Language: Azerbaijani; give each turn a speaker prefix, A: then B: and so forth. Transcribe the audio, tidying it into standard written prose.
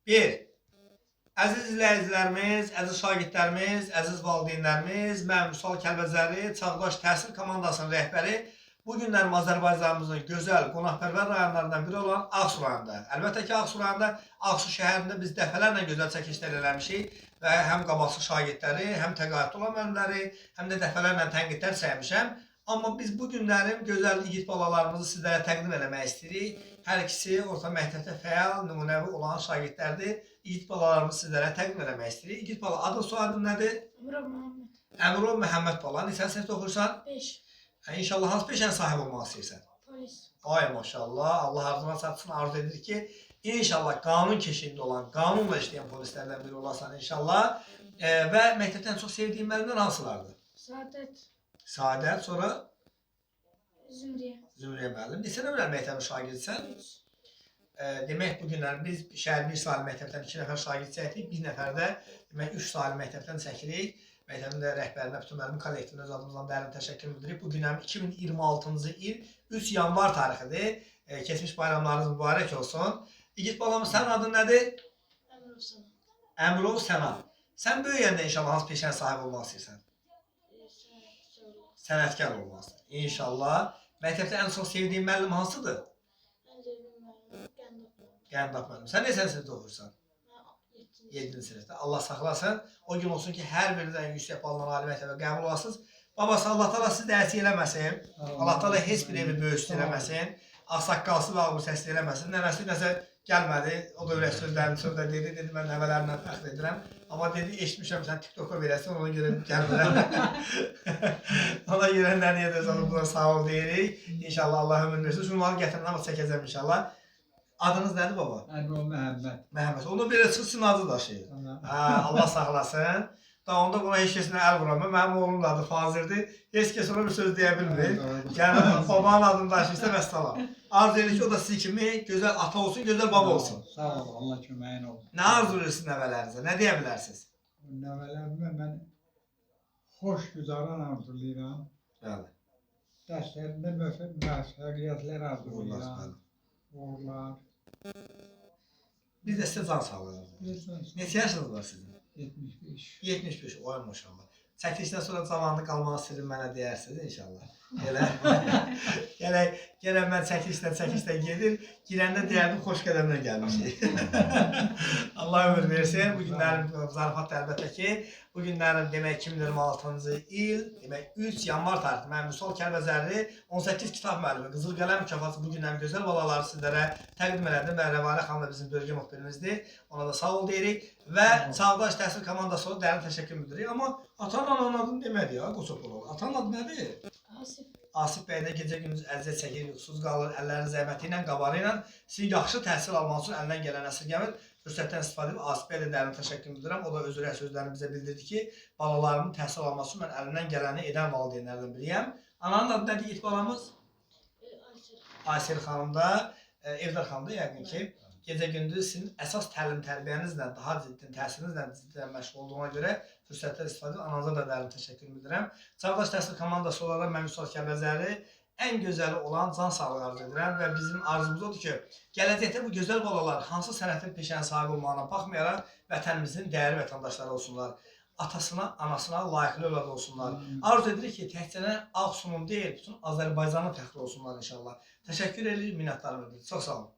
A: Bir, əziz izləyicilərimiz, əziz şagirdlərimiz, əziz valideynlərimiz, mən Vüsal Kəlbəcəri, Çağdaş Təhsil Komandasının rəhbəri bu günlərim Azərbaycanımızın gözəl, qonaqpərvər rayonlarından biri olan Ağsu rayonunda. Əlbəttə ki, Ağsu rayonunda, Ağsu şəhərində biz dəfələrlə gözəl çəkilişlər eləmişik və həm qabaqçı şagirdləri, həm təqaüdlü olan müəllimləri, həm də dəfələrlə tənqidlər çəkmişəm. Amma biz bu günlərim gözəl igid balalarımızı sizlərə təqdim eləmək istəyirik. Hər ikisi orta məktəbdə fəal, nümunəvi olan şagirdlərdir. İgid balalarımızı sizlərə təqdim eləmək istəyirik. İgid bala, adın soyadın nədir?
B: Əmrov Məhəmməd.
A: Əmrov Məhəmməd bala. Neçənci sinifdə oxuyursan?
B: 5.
A: İnşallah hansı peşənin sahibi olmaq istəyirsən?
B: Polis.
A: Ay maşallah, Allah arzuna çatsın, arzu edir ki, inşallah qanun keşiyində olan, qanunla işləyən polislərdən biri olasan inşallah. Və məktəbdən çox sevdiyin müəllimlər hansılardır?
B: Saadət.
A: Saadət, sonra
B: Zümriyə.
A: Zümriyə müəllim. Neçə nömrəli məktəbin şagirdisən?
B: 3.
A: Demək bu günlər biz şəhər 1 saylı məktəbdən 2 nəfər şagird çəkdik, 1 nəfər də demək 3 saylı məktəbdən çəkirik. Məktəbin də rəhbərinə, bütün müəllim kollektivinə öz adımızdan dərin təşəkkür bildiririk. Bu günəm 2026-cı il 3 yanvar tarixidir. Keçmiş bayramlarınız mübarək olsun. İgid balamız, sənin adın nədir?
B: Əmrov Sənan.
A: Əmrov Sənan. Sən böyüyəndə inşallah hansı peşənin sahibi olmaq istəyirsən? Sənətkar olmaq istəyirsən. İnşallah. Məktəbdə ən çox sevdiyin müəllim hansıdır? Qəndab müəllim. Sən neçənci sinifdə oxuyursan? 7-ci sinifdə. Allah saxlasın. O gün olsun ki, hər birindən yüksək balla ali məktəbə qəbul olasınız. Babası, Allah təala sizi dərs eləməsin. Allah təala heç bir evi böyüsün eləməsin. Ağsaqqalsız və ağır səsli eləməsin. Nəvəsi nəsə gəlmədi. O da ürək sözlərini sözdə dedi. Dedi, mən nəvələrimlə fəxr edirəm. Amma dedi, eşitmişəm sən TikTok-a verəsin, ona görə gəlmirəm. Ona görə nəniyə də sana buna sağ ol deyirik. İnşallah Allah ömür versin. Şunları gətirən ama çəkəcəm inşallah. Adınız nədir baba?
C: Əmrov Məhəmməd.
A: Məhəmməd. Onu belə çıxsın adı daşıyır. Allah saxlasın. Da onda buna heç kəsinə əl vuramır. Mənim oğlumun adı Fazirdir. Heç kəs ona bir söz deyə bilmir. Yəni babanın adını daşıyırsa vəssalam. Arzu edir ki, o da sizi kimi gözəl ata olsun, gözəl baba olsun.
C: Sağ ol, Allah köməyin olsun.
A: Nə arzu edirsiniz nəvələrinizə? Nə deyə bilərsiniz?
C: Nəvələrimə mən xoş güzaran arzulayıram.
A: Bəli.
C: Dərslərində müvəffəqiyyətlər arzulayıram. Uğurlar.
A: Biz də sizə can sağlayırıq. Neçə yaşınız var sizin?
C: 75.
A: 75. Oy maşallah. Çəkilişdən sonra zamanlı qalmağı sirrin mənə deyərsiniz inşallah. Gələk mən çəkilişdən gedir. Girəndə deyərdim, xoş qədəmlə gəlmişik. Allah ömür versin. Bu günlərin zarafatdır əlbəttə ki. Bu günlərin demək 2026-cı il, demək 3 yanvar tarixi. Mən Vüsal Kəlbəcəri 18 kitab müəllimi, Qızıl Qələm mükafatı bu günlərin gözəl balaları sizlərə təqdim elədim və Rəvanə xanım da bizim bölgə müxbirimizdir. Ona da sağ ol deyirik və Çağdaş Təhsil Komandası ilə dərin təşəkkür bildiririk. Amma atan-ananın adını demədi ya, Qoçopolov. Atanın adı nədir?
B: Asif.
A: Asif bəy də gecə-gündüz əziyyət çəkir, yuxusuz qalır, əllərinin zəhməti ilə, qabarı ilə. Sizin yaxşı təhsil almaq üçün əlindən gələn əsirgəmir. Fürsətdən istifadə edib Asif bəy də dərin təşəkkür bildirirəm. O da öz ürək sözlərini bizə bildirdi ki, balalarımın təhsil alması üçün mən əlimdən gələni edən valideynlərdən biriyəm. Ananın adı nədir ilk balamız? Aysel xanım da, Evdar xanım da yəqin ki, gecə-gündüz sizin əsas təlim-tərbiyənizlə, daha ciddi təhsilinizlə ciddi məşğul olduğuna görə fürsətdən istifadə edib ananıza da dərin təşəkkür bildirirəm. Çağdaş Təhsil Komandası olaraq mən Vüsal Kəlbəcəri ən gözəli olan can sağlığı arzu edirəm və bizim arzumuz odur ki, gələcəkdə bu gözəl balalar hansı sənətin peşənin sahibi olmağına baxmayaraq vətənimizin dəyərli vətəndaşları olsunlar. Atasına, anasına layiqli övlad olsunlar. Arzu edirik ki, təkcə Ağsunun deyil, bütün Azərbaycanın fəxri olsunlar inşallah. Təşəkkür edirik, minnətdarım edirik. Çox sağ olun.